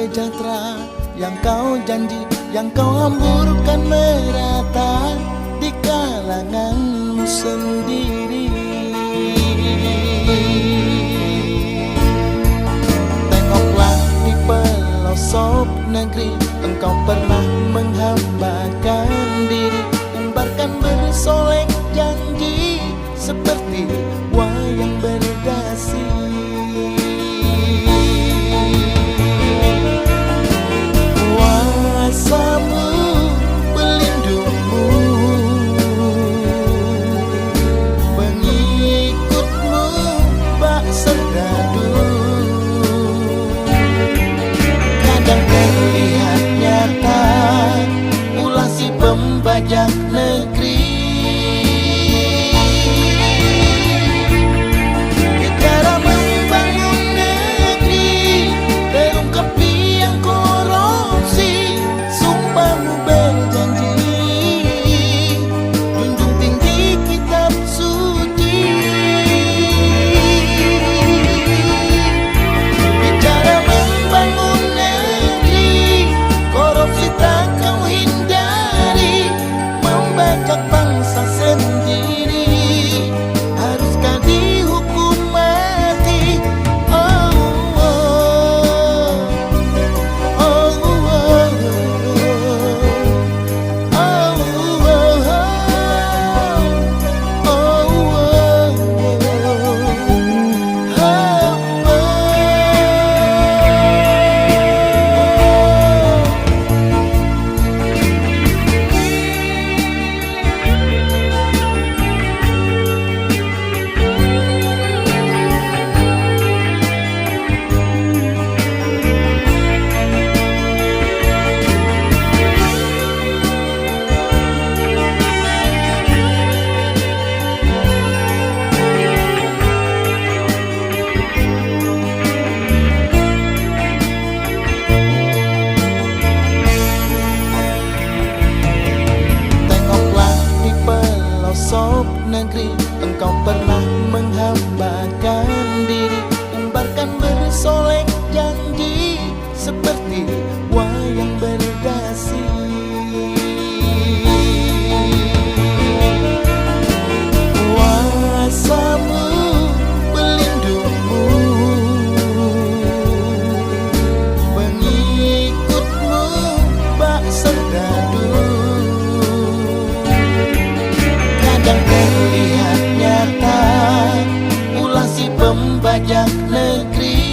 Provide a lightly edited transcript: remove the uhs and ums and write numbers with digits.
sejahtera yang kau janji, yang kau hamburkan merata di kalanganmu sendiri. Tengoklah di pelosok negeri, engkau pernah menghambakan diri, umbarkan bersolek janji seperti wayang berdasi. Kuasamu, pelindungmu, pengikutmu bak serdadu. Kadang terlihat nyata ulah si pembajak negeri. Negeri, engkau pernah menghambakan diri, umbarkan bersolek janji seperti wayang berdasi. Kuasamu, pelindungmu, pengikutmu bak serdadu. Kadang terlihat nyata ulah si pembajak negeri.